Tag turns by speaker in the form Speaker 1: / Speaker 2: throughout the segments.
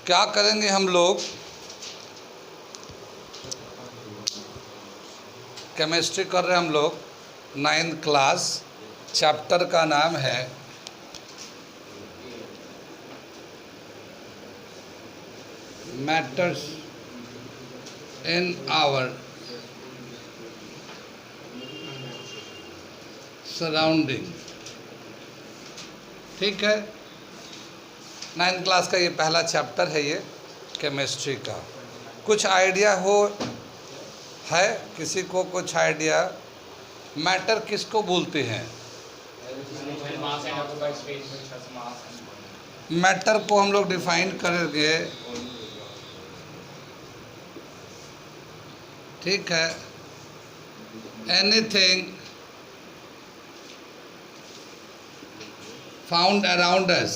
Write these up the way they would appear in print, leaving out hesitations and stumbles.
Speaker 1: क्या करेंगे हम लोग, केमिस्ट्री कर रहे हैं हम लोग 9th क्लास। चैप्टर का नाम है मैटर्स इन आवर सराउंडिंग। ठीक है, 9th क्लास का ये पहला चैप्टर है ये केमिस्ट्री का। कुछ आइडिया है किसी को? कुछ आइडिया मैटर किसको बोलते हैं? मैटर को हम लोग डिफाइन करेंगे, ठीक है, anything found around us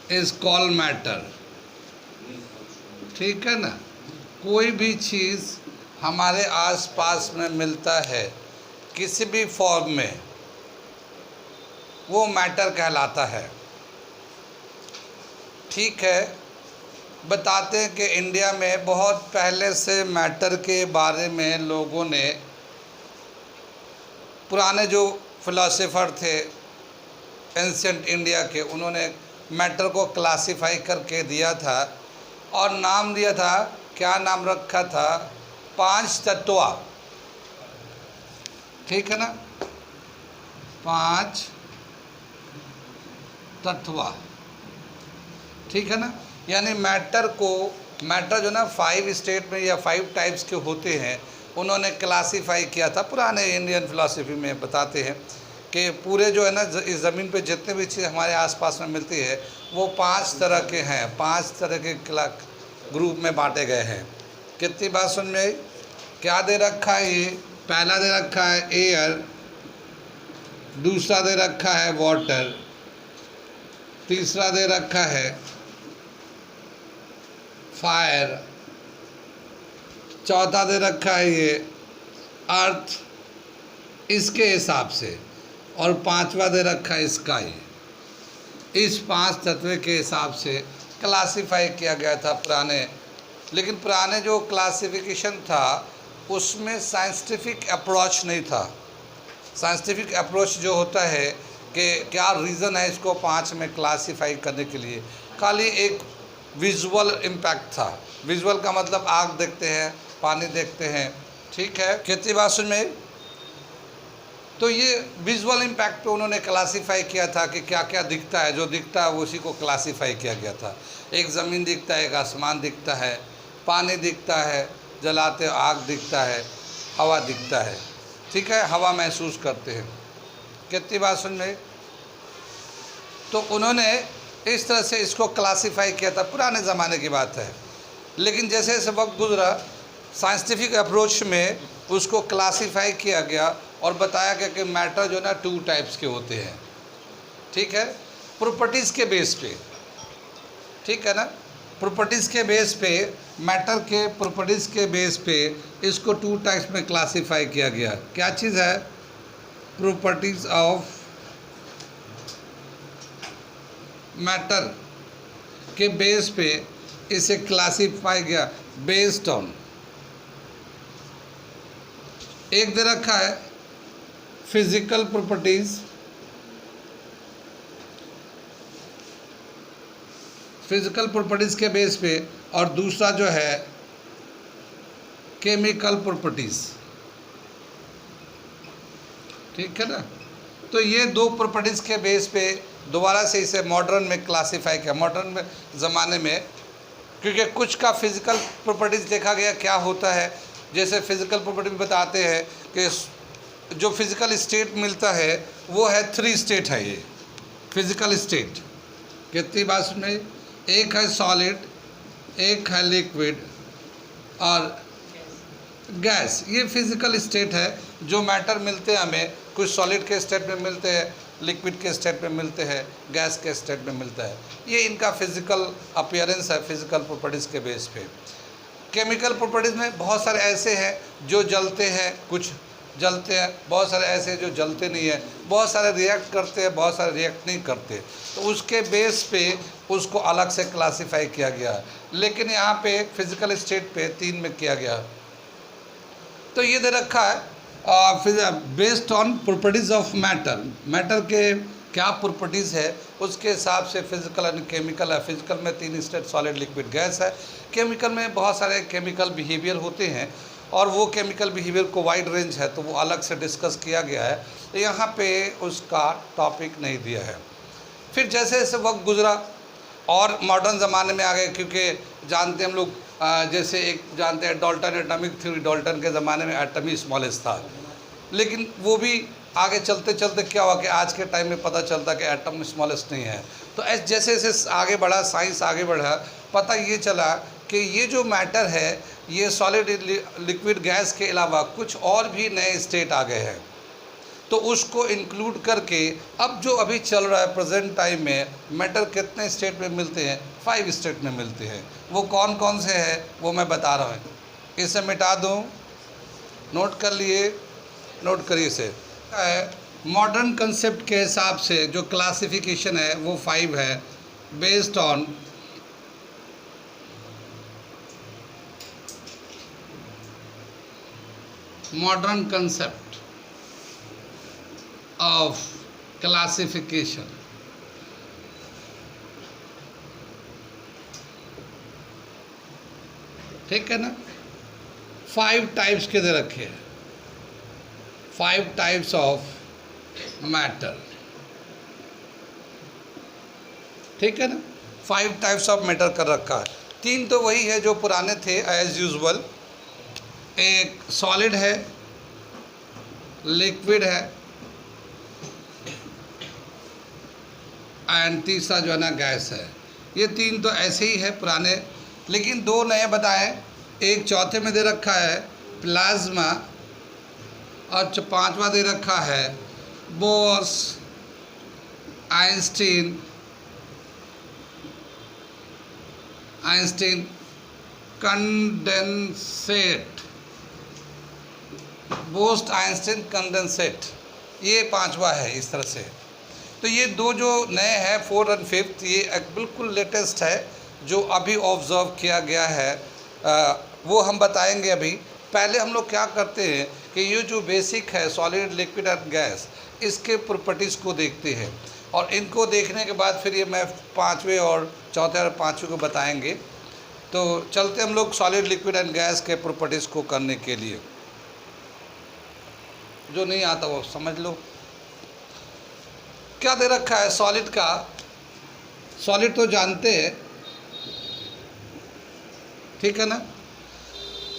Speaker 1: is called matter। ठीक है ना, कोई भी चीज़ हमारे आसपास में मिलता है किसी भी फॉर्म में, वो मैटर कहलाता है। ठीक है, बताते हैं कि इंडिया में बहुत पहले से मैटर के बारे में लोगों ने, पुराने जो फिलोसोफर थे एंशिएंट इंडिया के, उन्होंने मैटर को क्लासिफाई करके दिया था और नाम दिया था, क्या नाम रखा था? 5 तत्व। ठीक है ना, 5 तत्व। ठीक है ना, यानी मैटर जो ना 5 स्टेट में या 5 टाइप्स के होते हैं, उन्होंने क्लासिफाई किया था। पुराने इंडियन फिलॉसफी में बताते हैं कि पूरे जो है ना इस ज़मीन पे जितने भी चीज़ हमारे आसपास में मिलती है वो 5 तरह के हैं, 5 तरह के ग्रुप में बांटे गए हैं। कितनी बात सुन में आई? क्या दे रखा है ये? पहला दे रखा है एयर, दूसरा दे रखा है वाटर, तीसरा दे रखा है फायर, चौथा दे रखा है ये अर्थ इसके हिसाब से, और 5वां दे रखा है स्काई। इस 5 तत्व के हिसाब से क्लासिफाई किया गया था पुराने। लेकिन पुराने जो क्लासिफिकेशन था उसमें साइंटिफिक अप्रोच नहीं था। साइंटिफिक अप्रोच जो होता है कि क्या रीज़न है इसको 5 में क्लासिफाई करने के लिए, खाली एक विजुअल इम्पैक्ट था। विजुअल का मतलब आग देखते हैं, पानी देखते हैं। ठीक है, कितनी बात सुन में? तो ये विजुअल इम्पैक्ट पे उन्होंने क्लासिफाई किया था कि क्या क्या दिखता है, जो दिखता है उसी को क्लासिफाई किया गया था। एक ज़मीन दिखता है, एक आसमान दिखता है, पानी दिखता है, जलाते आग दिखता है, हवा दिखता है। ठीक है, हवा महसूस करते हैं। कितनी बात सुन में? तो उन्होंने इस तरह से इसको क्लासिफाई किया था, पुराने ज़माने की बात है। लेकिन जैसे जैसे वक्त गुजरा, साइंटिफिक अप्रोच में उसको क्लासिफाई किया गया और बताया गया कि मैटर जो ना 2 टाइप्स के होते हैं। ठीक है, प्रॉपर्टीज़ के बेस पे। ठीक है ना, प्रॉपर्टीज़ के बेस पे, मैटर के प्रॉपर्टीज़ के बेस पे इसको 2 टाइप्स में क्लासिफाई किया गया। क्या चीज़ है? प्रॉपर्टीज़ ऑफ मैटर के बेस पे इसे क्लासिफाई किया बेस्ड ऑन, एक दे रखा है फिजिकल प्रॉपर्टीज, फिजिकल प्रॉपर्टीज के बेस पे, और दूसरा जो है केमिकल प्रॉपर्टीज। ठीक है ना, तो ये 2 प्रॉपर्टीज़ के बेस पे दोबारा से इसे मॉडर्न में क्लासिफाई किया। मॉडर्न में ज़माने में, क्योंकि कुछ का फिज़िकल प्रॉपर्टीज़ देखा गया क्या होता है। जैसे फिज़िकल प्रॉपर्टी में बताते हैं कि जो फिज़िकल स्टेट मिलता है वो है 3 स्टेट है ये फिज़िकल स्टेट। कितनी बात में? एक है सॉलिड, एक है लिक्विड और गैस। ये फिज़िकल स्टेट है जो मैटर मिलते हैं हमें, कुछ सॉलिड के स्टेट में मिलते हैं, लिक्विड के स्टेट में मिलते हैं, गैस के स्टेट में मिलता है। ये इनका फिज़िकल अपीयरेंस है, फिज़िकल प्रॉपर्टीज़ के बेस पे। केमिकल प्रॉपर्टीज़ में बहुत सारे ऐसे हैं जो जलते हैं, कुछ जलते हैं, बहुत सारे ऐसे जो जलते नहीं है, बहुत सारे रिएक्ट करते हैं, बहुत सारे रिएक्ट नहीं करते। तो उसके बेस पे उसको अलग से क्लासिफाई किया गया है, लेकिन यहाँ पे फिजिकल स्टेट पे 3 में किया गया। तो ये दे रखा है based on properties of matter, matter के क्या प्रॉपर्टीज़ है उसके हिसाब से फिजिकल एंड केमिकल है। फिजिकल में 3 स्टेट, सॉलिड, लिक्विड, गैस है। केमिकल में बहुत सारे केमिकल बिहेवियर होते हैं और वो केमिकल बिहेवियर को वाइड रेंज है, तो वो अलग से डिस्कस किया गया है, तो यहाँ पे उसका टॉपिक नहीं दिया है। फिर जैसे जैसे वक्त गुजरा और मॉडर्न ज़माने में आ गए, क्योंकि जानते हैं हम लोग जैसे एक जानते हैं डाल्टन एटॉमिक थ्योरी, डाल्टन के ज़माने में एटम ही स्मॉलेस्ट था, लेकिन वो भी आगे चलते चलते क्या हुआ कि आज के टाइम में पता चलता कि एटम स्मॉलेस्ट नहीं है। तो जैसे जैसे आगे बढ़ा, साइंस आगे बढ़ा, पता ये चला कि ये जो मैटर है ये सॉलिड, लिक्विड, गैस के अलावा कुछ और भी नए स्टेट आ गए हैं। तो उसको इंक्लूड करके अब जो अभी चल रहा है प्रेजेंट टाइम में, मैटर कितने स्टेट में मिलते हैं? 5 स्टेट में मिलते हैं। वो कौन कौन से हैं वो मैं बता रहा हूँ। इसे मिटा दूँ, नोट कर लिए, नोट करिए इसे। मॉडर्न कंसेप्ट के हिसाब से जो क्लासिफिकेशन है वो 5 है, based on modern concept of classification. ठीक है ना? 5 टाइप्स के दे रखे हैं, 5 टाइप्स ऑफ मैटर। ठीक है ना? 5 टाइप्स ऑफ मैटर कर रखा है। 3 तो वही है जो पुराने थे एज यूजुअल, एक सॉलिड है, लिक्विड है, एंड तीसरा जो है ना गैस है। ये 3 तो ऐसे ही है पुराने, लेकिन 2 नए बताए। एक चौथे में दे रखा है प्लाज्मा, और 5वां दे रखा है Bose Einstein condensate, boast Einstein condensate, ये 5वां है इस तरह से। तो ये 2 जो नए हैं 4 और 5, ये एक बिल्कुल लेटेस्ट है जो अभी ऑब्जर्व किया गया है, वो हम बताएंगे अभी। पहले हम लोग क्या करते हैं कि ये जो बेसिक है सॉलिड, लिक्विड और गैस, इसके प्रॉपर्टीज़ को देखते हैं, और इनको देखने के बाद फिर ये मैं 5वें और चौथे और 5वें को बताएंगे। तो चलते हम लोग सॉलिड, लिक्विड एंड गैस के प्रॉपर्टीज़ को करने के लिए। जो नहीं आता वो समझ लो। क्या दे रखा है सॉलिड का? सॉलिड तो जानते हैं, ठीक है ना?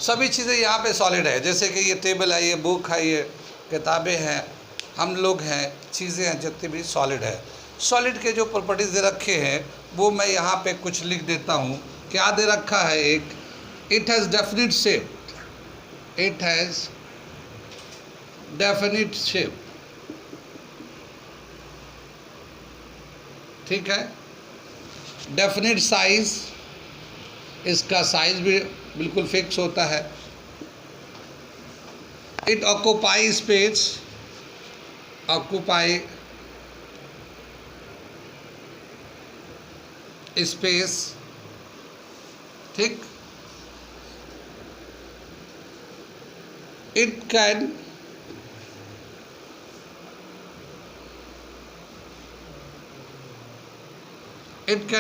Speaker 1: सभी चीज़ें यहाँ पे सॉलिड है, जैसे कि ये टेबल है, ये बुक है, ये किताबें हैं, हम लोग हैं, चीज़ें हैं, जितनी भी सॉलिड है। सॉलिड के जो प्रॉपर्टीज़ दे रखे हैं वो मैं यहाँ पे कुछ लिख देता हूँ। क्या दे रखा है? एक, it has definite shape, it has definite shape, ठीक है। डेफिनिट साइज, इसका साइज भी बिल्कुल फिक्स होता है। It occupy space, occupy space, ठीक। It can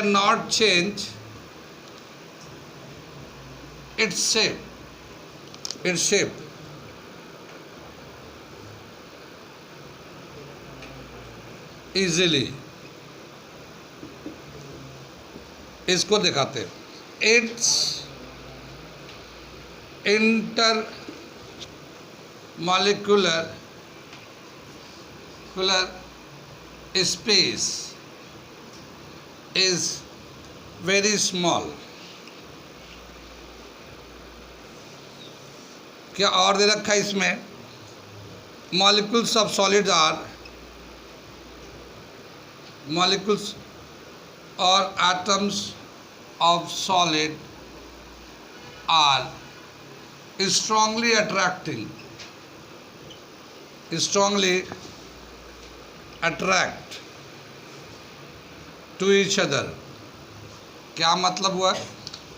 Speaker 1: not change its shape easily। इसको दिखाते हैं। Its intermolecular space is very small। क्या और दे रखा है इसमें? Molecules of solid are, molecules और atoms of solid are strongly attracting, strongly attract to each other। क्या मतलब हुआ?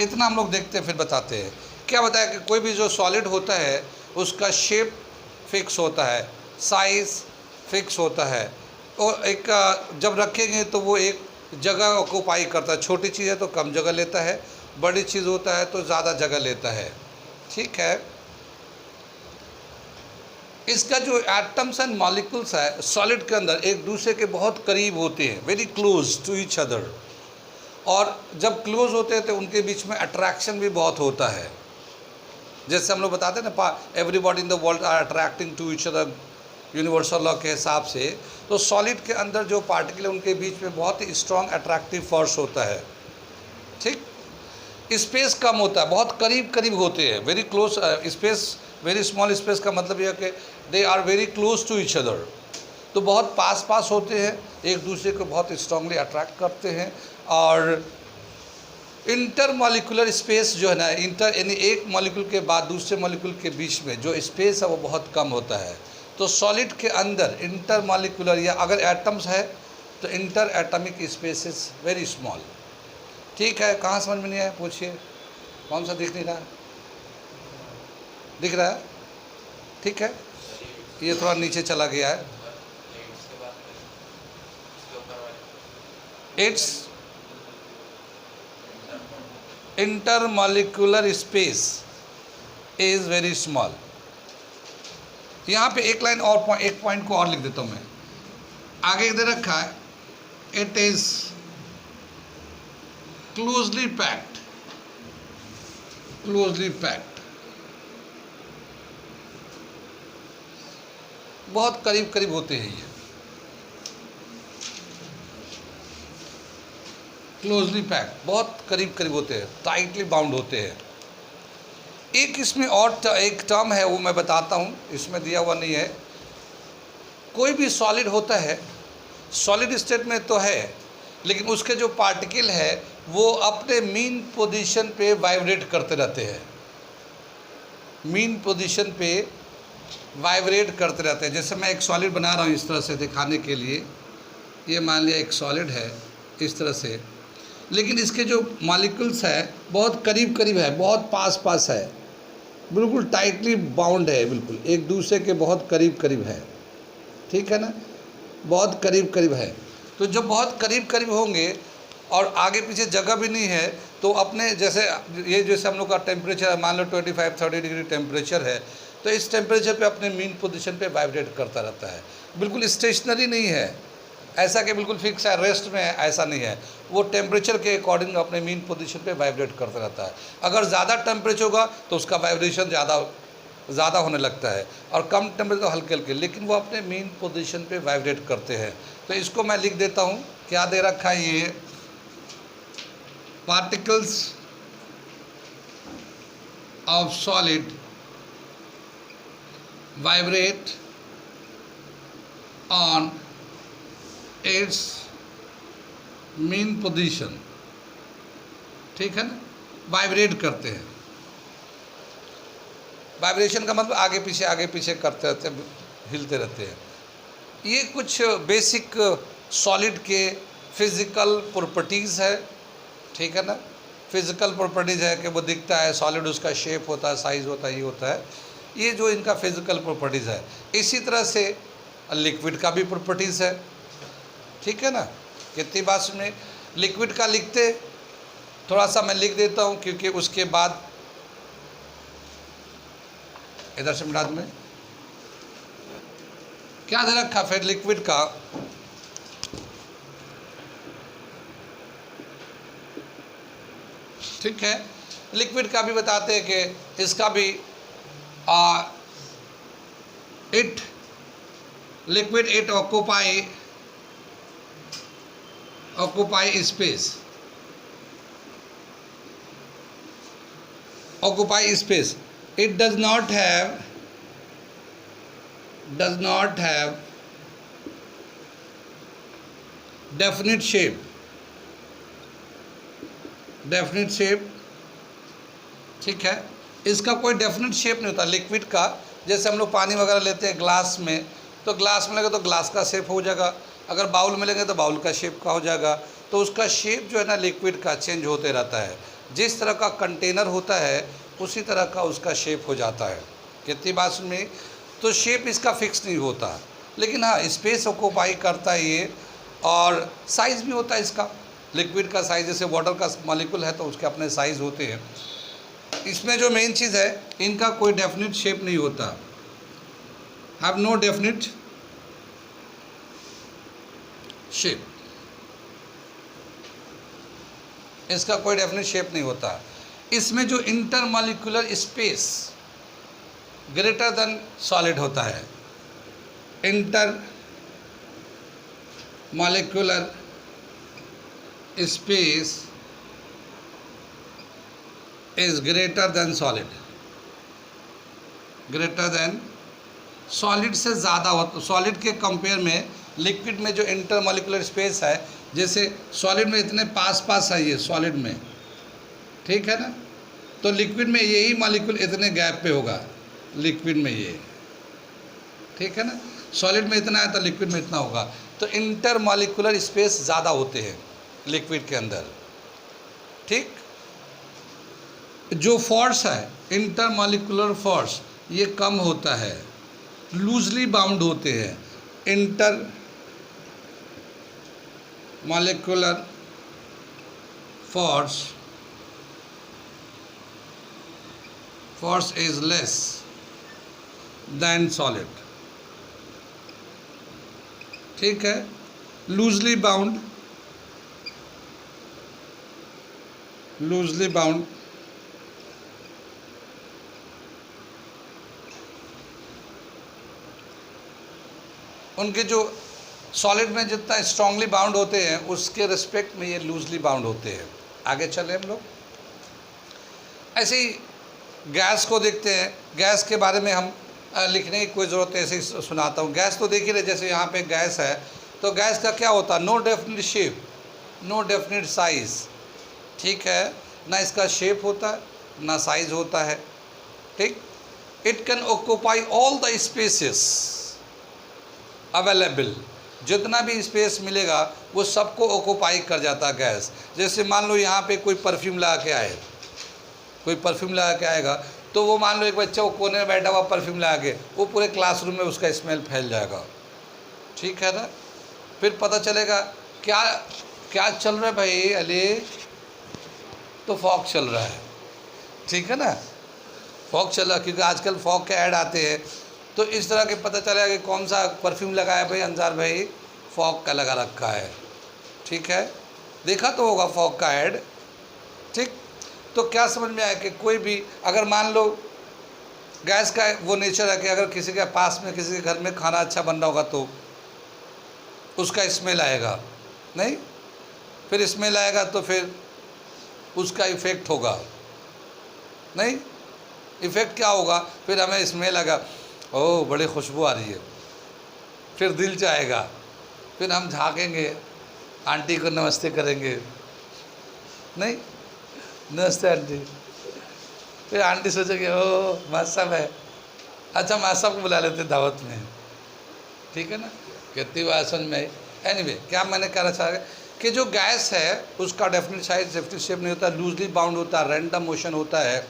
Speaker 1: इतना हम लोग देखते हैं फिर बताते हैं। क्या बताया कि कोई भी जो सॉलिड होता है उसका शेप फिक्स होता है, साइज फिक्स होता है, और एक जब रखेंगे तो वो एक जगह ऑक्यूपाई करता है। छोटी चीज़ है तो कम जगह लेता है, बड़ी चीज़ होता है तो ज़्यादा जगह लेता है। ठीक है, इसका जो एटम्स एंड मॉलिक्यूल्स है सॉलिड के अंदर एक दूसरे के बहुत करीब होते हैं, very close to each other. और जब क्लोज होते हैं तो उनके बीच में अट्रैक्शन भी बहुत होता है। जैसे हम लोग बताते हैं ना, everybody in the world are attracting to each other, universal law के हिसाब से। तो सॉलिड के अंदर जो पार्टिकल है उनके बीच में बहुत ही स्ट्रॉन्ग अट्रैक्टिव फोर्स होता है। ठीक, स्पेस कम होता है, बहुत करीब करीब होते हैं, very close space. Very small space का मतलब यह है कि they are very close to each other, तो बहुत पास पास होते हैं, एक दूसरे को बहुत स्ट्रांगली अट्रैक्ट करते हैं। और इंटरमॉलिकुलर स्पेस जो है ना, इंटर यानी एक मॉलिक्यूल के बाद दूसरे मॉलिक्यूल के बीच में जो स्पेस है वो बहुत कम होता है। तो सॉलिड के अंदर इंटरमॉलिकुलर या अगर एटम्स है तो inter atomic space is very small. ठीक है, कहाँ समझ में नहीं आया पूछिए? कौन सा दिख नहीं रहा? दिख रहा है? ठीक है, ये थोड़ा नीचे चला गया है। It's intermolecular space is very small. यहाँ पे एक लाइन और एक पॉइंट को और लिख देता हूँ मैं, आगे दे रखा है it is closely packed. Closely packed, बहुत करीब करीब होते हैं ये, क्लोजली पैक्ड, बहुत करीब करीब होते हैं, टाइटली बाउंड होते हैं। एक इसमें और एक टर्म है वो मैं बताता हूँ, इसमें दिया हुआ नहीं है। कोई भी सॉलिड होता है, सॉलिड स्टेट में तो है, लेकिन उसके जो पार्टिकल है वो अपने मीन पोजीशन पे वाइब्रेट करते रहते हैं, मीन पोजीशन पे वाइब्रेट करते रहते हैं। जैसे मैं एक सॉलिड बना रहा हूँ इस तरह से दिखाने के लिए, ये मान लिया एक सॉलिड है इस तरह से, लेकिन इसके जो मॉलिक्यूल्स है बहुत करीब करीब है, बहुत पास पास है, बिल्कुल टाइटली बाउंड है, बिल्कुल एक दूसरे के बहुत करीब करीब है। ठीक है ना, बहुत करीब करीब है। तो जब बहुत करीब करीब होंगे और आगे पीछे जगह भी नहीं है तो अपने जैसे ये जैसे हम लोग का टेम्परेचर है, मान लो 25-30 डिग्री टेम्परेचर है, तो इस टेम्परेचर पे अपने मीन पोजीशन पे वाइब्रेट करता रहता है, बिल्कुल स्टेशनरी नहीं है, ऐसा कि बिल्कुल फिक्स है रेस्ट में है, ऐसा नहीं है। वो टेम्परेचर के अकॉर्डिंग अपने मीन पोजीशन पे वाइब्रेट करता रहता है। अगर ज़्यादा टेम्परेचर होगा तो उसका वाइब्रेशन ज़्यादा होने लगता है, और कम टेम्परेचर तो हल्के हल्के, लेकिन वो अपने मीन पोजीशन पे वाइब्रेट करते हैं। तो इसको मैं लिख देता हूँ, क्या दे रखा है ये, particles of solid vibrate on it's mean position. ठीक है ना, वाइब्रेट करते हैं। वाइब्रेशन का मतलब आगे पीछे करते रहते हैं, हिलते रहते हैं। ये कुछ बेसिक सॉलिड के फिज़िकल प्रॉपर्टीज़ है। ठीक है ना, फिज़िकल प्रॉपर्टीज़ है कि वो दिखता है सॉलिड, उसका शेप होता है, साइज़ होता है, ये होता है, ये जो इनका फिज़िकल प्रॉपर्टीज़ है। इसी तरह से लिक्विड का भी प्रॉपर्टीज़ है। ठीक है ना, कितनी बात सुने। लिक्विड का लिखते थोड़ा सा मैं लिख देता हूँ, क्योंकि उसके बाद इधर से मिला में क्या दे रखा फिर लिक्विड का, ठीक है। लिक्विड का भी बताते हैं कि इसका भी liquid it occupy space, it does not have definite shape, ठीक है। इसका कोई डेफिनेट शेप नहीं होता लिक्विड का। जैसे हम लोग पानी वगैरह लेते हैं ग्लास में, तो ग्लास मिलेगा तो ग्लास का शेप हो जाएगा, अगर बाउल मिलेंगे तो बाउल का शेप का हो जाएगा। तो उसका शेप जो है ना लिक्विड का चेंज होते रहता है, जिस तरह का कंटेनर होता है उसी तरह का उसका शेप हो जाता है। कितनी बात सुन में, तो शेप इसका फिक्स नहीं होता, लेकिन हाँ स्पेस ऑक्यूपाई करता है ये, और साइज़ भी होता है इसका। लिक्विड का साइज़ जैसे वाटर का मॉलिक्यूल है तो उसके अपने साइज़ होते हैं। इसमें जो मेन चीज़ है, इनका कोई डेफिनेट शेप नहीं होता, हैव नो डेफिनेट शेप, इसका कोई डेफिनेट शेप नहीं होता। इसमें जो intermolecular space greater than solid होता है, inter molecular space is greater than solid, greater than solid से ज़्यादा होता। सॉलिड के कंपेयर में लिक्विड में जो इंटरमॉलिक्यूलर स्पेस है, जैसे सॉलिड में इतने पास पास है ये सॉलिड में, ठीक है ना, तो लिक्विड में यही मॉलिक्यूल इतने गैप पे होगा, लिक्विड में ये, ठीक है ना, सॉलिड में इतना है तो लिक्विड में इतना होगा। तो इंटरमॉलिक्यूलर स्पेस ज़्यादा होते हैं लिक्विड के अंदर, ठीक। जो फोर्स है इंटरमॉलिक्यूलर फोर्स ये कम होता है, लूजली बाउंड होते हैं। Inter molecular force is less than solid, ठीक है, लूजली बाउंड उनके जो सॉलिड में जितना स्ट्रांगली बाउंड होते हैं उसके रिस्पेक्ट में ये लूजली बाउंड होते हैं। आगे चले हम लोग, ऐसे ही गैस को देखते हैं। गैस के बारे में हम लिखने की कोई ज़रूरत है, ऐसे ही सुनाता हूँ। गैस तो देख ही रहे, जैसे यहाँ पे गैस है तो गैस का क्या होता है, no definite shape, no definite size, ठीक है, ना इसका शेप होता है ना साइज़ होता है, ठीक। It can occupy all the spaces available, जितना भी स्पेस मिलेगा वो सबको ऑक्यूपाई कर जाता है गैस। जैसे मान लो यहाँ पे कोई परफ्यूम लगा के आए, कोई परफ्यूम लगा के आएगा तो वो मान लो एक बच्चा वो कोने में बैठा हुआ परफ्यूम लगा के, वो पूरे क्लासरूम में उसका स्मेल फैल जाएगा, ठीक है ना। फिर पता चलेगा क्या क्या चल रहा है भाई, अले तो फॉग चल रहा है, ठीक है ना, फॉग चल रहा है, क्योंकि आजकल फॉग के ऐड आते हैं। तो इस तरह के पता चलेगा कि कौन सा परफ्यूम लगाया भाई, अंजार भाई फॉग का लगा रखा है, ठीक है, देखा तो होगा फॉग का ऐड, ठीक। तो क्या समझ में आया कि कोई भी अगर मान लो गैस का वो नेचर है कि अगर किसी के पास में किसी के घर में खाना अच्छा बन रहा होगा तो उसका स्मेल आएगा, नहीं, फिर स्मेल आएगा तो फिर उसका इफ़ेक्ट होगा, नहीं, इफ़ेक्ट क्या होगा, फिर हमें स्मेल आएगा, ओह बड़ी खुशबू आ रही है, फिर दिल चाहेगा, फिर हम झाँकेंगे, आंटी को नमस्ते करेंगे, नहीं, नमस्ते आंटी, फिर आंटी सोचेगी ओ मासब है, अच्छा मासब को बुला लेते दावत में, ठीक है ना, कितनी बात समझ में आई। एनीवे क्या मैंने कहना चाहा कि जो गैस है उसका डेफिनेट साइज डेफिनेट शेप नहीं होता, लूजली बाउंड होता है, रैंडम मोशन होता है,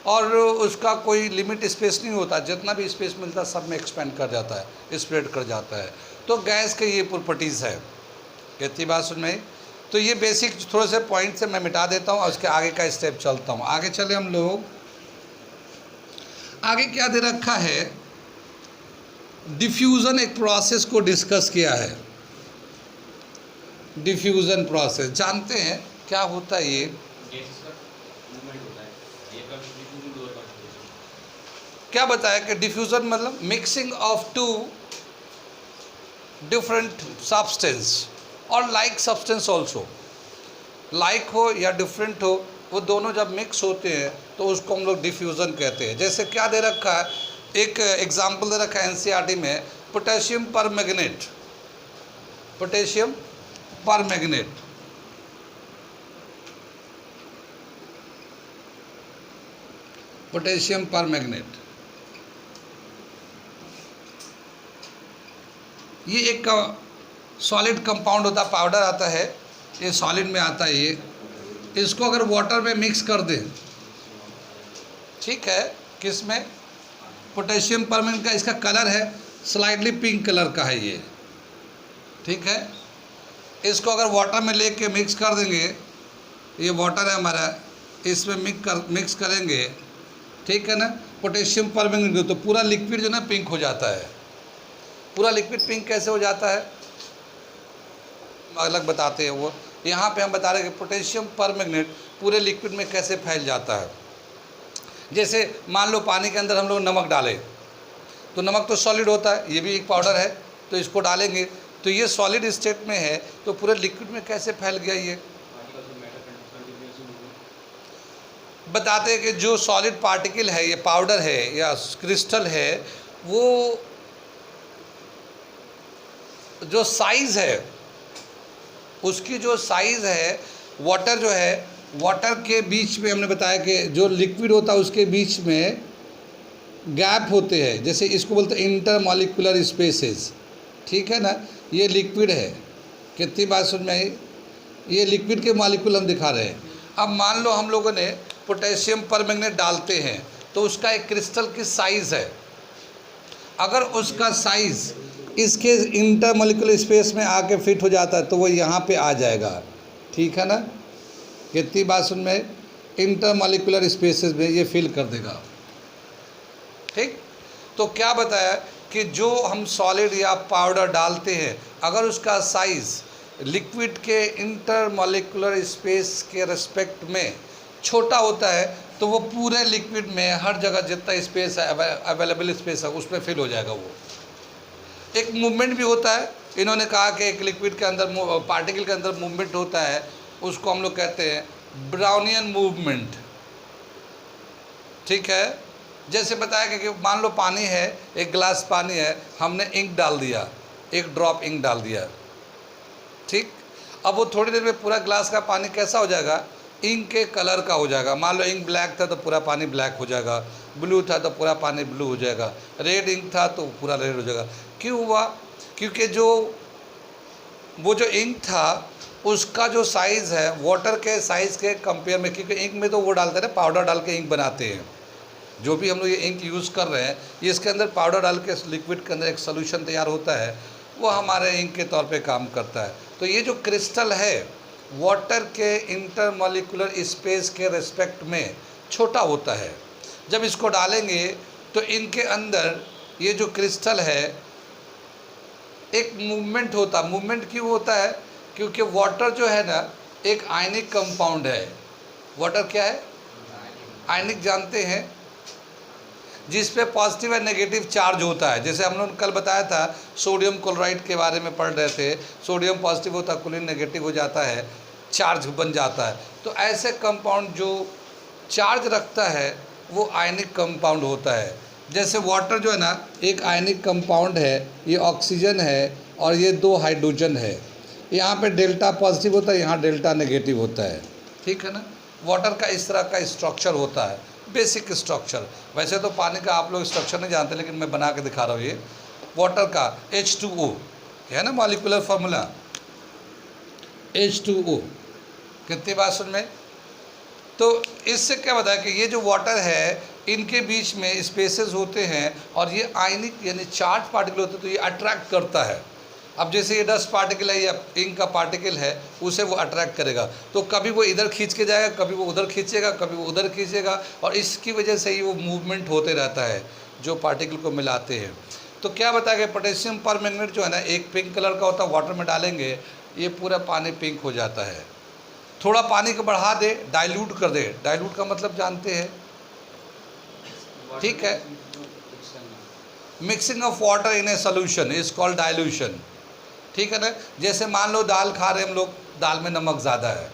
Speaker 1: और उसका कोई लिमिट स्पेस नहीं होता, जितना भी स्पेस मिलता है सब में एक्सपेंड कर जाता है, स्प्रेड कर जाता है। तो गैस के ये प्रॉपर्टीज़ है, कितनी बात सुन में आई। तो ये बेसिक थोड़े से पॉइंट से मैं मिटा देता हूँ और उसके आगे का स्टेप चलता हूँ। आगे चले हम लोग, आगे क्या दे रखा है, डिफ्यूज़न एक प्रोसेस को डिस्कस किया है। डिफ्यूज़न प्रोसेस जानते हैं क्या होता है ये, क्या बताया कि डिफ्यूज़न मतलब mixing of two different substance और लाइक सब्सटेंस ऑल्सो, लाइक हो या डिफरेंट हो, वो दोनों जब मिक्स होते हैं तो उसको हम लोग डिफ्यूज़न कहते हैं। जैसे क्या दे रखा है, एक एग्जांपल दे रखा है एनसीईआरटी में, potassium permanganate, potassium permanganate, potassium permanganate, ये एक सॉलिड कंपाउंड होता है, पाउडर आता है, ये सॉलिड में आता है ये। इसको अगर वाटर में मिक्स कर दें, ठीक है, किस में, पोटेशियम परमैंगनेट का, इसका कलर है स्लाइटली पिंक कलर का है ये, ठीक है। इसको अगर वाटर में लेके मिक्स कर देंगे, ये वाटर है हमारा, इसमें मिक्स करेंगे, ठीक है ना, पोटेशियम परमैंगनेट, तो पूरा लिक्विड जो ना पिंक हो जाता है। पूरा लिक्विड पिंक कैसे हो जाता है, अलग बताते हैं वो। यहाँ पे हम बता रहे हैं कि पोटेशियम परमैंगनेट पूरे लिक्विड में कैसे फैल जाता है। जैसे मान लो पानी के अंदर हम लोग नमक डालें, तो नमक तो सॉलिड होता है, ये भी एक पाउडर है, तो इसको डालेंगे तो ये सॉलिड स्टेट में है, तो पूरे लिक्विड में कैसे फैल गया ये बताते हैं कि जो सॉलिड पार्टिकल है, ये पाउडर है या क्रिस्टल है, वो जो साइज़ है, उसकी जो साइज़ है, वाटर जो है, वाटर के बीच में हमने बताया कि जो लिक्विड होता है उसके बीच में गैप होते हैं, जैसे इसको बोलते हैं इंटरमॉलिक्यूलर स्पेसेस, ठीक है ना। ये लिक्विड है, कितनी बात समझ में आई, ये लिक्विड के मॉलिक्यूल हम दिखा रहे हैं। अब मान लो हम लोगों ने पोटेशियम परमैंगनेट डालते हैं, तो उसका एक क्रिस्टल की साइज़ है, अगर उसका साइज़ इसके इंटरमॉलिक्यूलर स्पेस में आके फिट हो जाता है तो वो यहाँ पे आ जाएगा, ठीक है ना। कितनी बात सुन में, इंटरमॉलिक्यूलर स्पेसेस में ये फिल कर देगा, ठीक। तो क्या बताया कि जो हम सॉलिड या पाउडर डालते हैं, अगर उसका साइज़ लिक्विड के इंटरमॉलिक्यूलर स्पेस के रिस्पेक्ट में छोटा होता है, तो वो पूरे लिक्विड में हर जगह जितना स्पेस है, अवेलेबल स्पेस है, उसमें फिल हो जाएगा। वो एक मूवमेंट भी होता है, इन्होंने कहा कि एक लिक्विड के अंदर पार्टिकल के अंदर मूवमेंट होता है, उसको हम लोग कहते हैं ब्राउनियन मूवमेंट, ठीक है। जैसे बताया कि मान लो पानी है, एक गिलास पानी है, हमने इंक डाल दिया, एक ड्रॉप इंक डाल दिया, ठीक। अब वो थोड़ी देर में पूरा गिलास का पानी कैसा हो जाएगा, इंक के कलर का हो जाएगा। मान लो इंक ब्लैक था तो पूरा पानी ब्लैक हो जाएगा, ब्लू था तो पूरा पानी ब्लू हो जाएगा, रेड इंक था तो पूरा रेड हो जाएगा। क्यों हुआ, क्योंकि वो जो इंक था उसका जो साइज़ है वाटर के साइज़ के कंपेयर में, क्योंकि इंक में तो वो डालते हैं ना, पाउडर डाल के इंक बनाते हैं। जो भी हम लोग ये इंक यूज़ कर रहे हैं, ये इसके अंदर पाउडर डाल के लिक्विड के अंदर एक सोल्यूशन तैयार होता है, वो हमारे इंक के तौर पे काम करता है। तो ये जो क्रिस्टल है वाटर के इंटरमॉलिक्यूलर स्पेस के रिस्पेक्ट में छोटा होता है। जब इसको डालेंगे तो इनके अंदर ये जो क्रिस्टल है एक मूवमेंट होता, मूवमेंट क्यों होता है, क्योंकि वाटर जो है ना एक आयनिक कंपाउंड है। वाटर क्या है, आयनिक जानते हैं, जिस पे पॉजिटिव और नेगेटिव चार्ज होता है। जैसे हम लोग कल बताया था सोडियम क्लोराइड के बारे में पढ़ रहे थे, सोडियम पॉजिटिव होता है, क्लोरीन नेगेटिव हो जाता है, चार्ज बन जाता है। तो ऐसे कंपाउंड जो चार्ज रखता है वो आयनिक कंपाउंड होता है। जैसे वाटर जो है ना एक आयनिक कंपाउंड है, ये ऑक्सीजन है और ये 2 हाइड्रोजन है। यहाँ पे डेल्टा पॉजिटिव होता है, यहाँ डेल्टा नेगेटिव होता है, ठीक है ना। वाटर का इस तरह का स्ट्रक्चर होता है, बेसिक स्ट्रक्चर। वैसे तो पानी का आप लोग स्ट्रक्चर नहीं जानते, लेकिन मैं बना के दिखा रहा हूँ। ये वाटर का H2O है ना, मॉलिक्यूलर फार्मूला H2O। कितनी बात सुन में, तो इससे क्या बताया कि ये जो वाटर है इनके बीच में स्पेसेस होते हैं और ये आयनिक यानी चार्ज पार्टिकल होते हैं, तो ये अट्रैक्ट करता है। अब जैसे ये डस्ट पार्टिकल है या इंक का पार्टिकल है, उसे वो अट्रैक्ट करेगा, तो कभी वो इधर खींच के जाएगा, कभी वो उधर खींचेगा, कभी वो उधर खींचेगा, और इसकी वजह से ही वो मूवमेंट होते रहता है जो पार्टिकल को मिलाते हैं। तो क्या बताया कि पोटेशियम परमैंगनेट जो है ना एक पिंक कलर का होता है, वाटर में डालेंगे ये पूरा पानी पिंक हो जाता है। थोड़ा पानी को बढ़ा दे, डाइल्यूट कर दे, डाइल्यूट का मतलब जानते हैं, ठीक है, mixing of water in a solution is called dilution, ठीक है ना। जैसे मान लो दाल खा रहे हम लोग, दाल में नमक ज़्यादा है,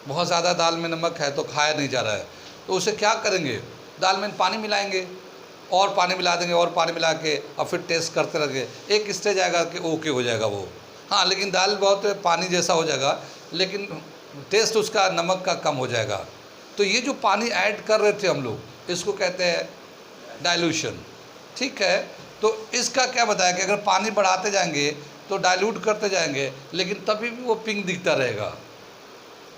Speaker 1: बहुत ज़्यादा दाल में नमक है तो खाया नहीं जा रहा है, तो उसे क्या करेंगे, दाल में पानी मिलाएंगे और पानी मिला देंगे और पानी मिला के और फिर टेस्ट करते रहेंगे, एक स्टेज आएगा कि ओके हो जाएगा वो, हाँ, लेकिन दाल बहुत पानी जैसा हो जाएगा, लेकिन टेस्ट उसका नमक का कम हो जाएगा। तो ये जो पानी ऐड कर रहे थे हम लोग, इसको कहते हैं डाइल्यूशन, ठीक है। तो इसका क्या बताया कि अगर पानी बढ़ाते जाएंगे तो डाइल्यूट करते जाएंगे, लेकिन तभी भी वो पिंक दिखता रहेगा,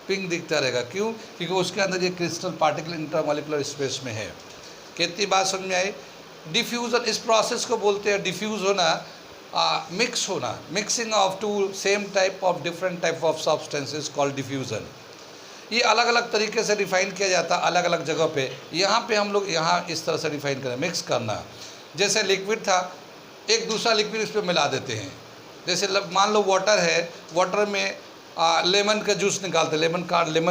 Speaker 1: पिंक दिखता रहेगा। क्यों? क्योंकि उसके अंदर ये क्रिस्टल पार्टिकल इंटरमॉलिक्यूलर स्पेस में है। कितनी बात समझ में आई? डिफ्यूज़न, इस प्रोसेस को बोलते हैं डिफ्यूज़ होना, मिक्स होना, mixing of two same type of different type of substances called diffusion. ये अलग अलग तरीके से डिफाइन किया जाता है अलग अलग जगह पे। यहाँ पे हम लोग यहाँ इस तरह से डिफाइन करें, मिक्स करना। जैसे लिक्विड था, एक दूसरा लिक्विड इस पर मिला देते हैं। जैसे मान लो वाटर है, वाटर में लेमन का जूस निकालते, लेमन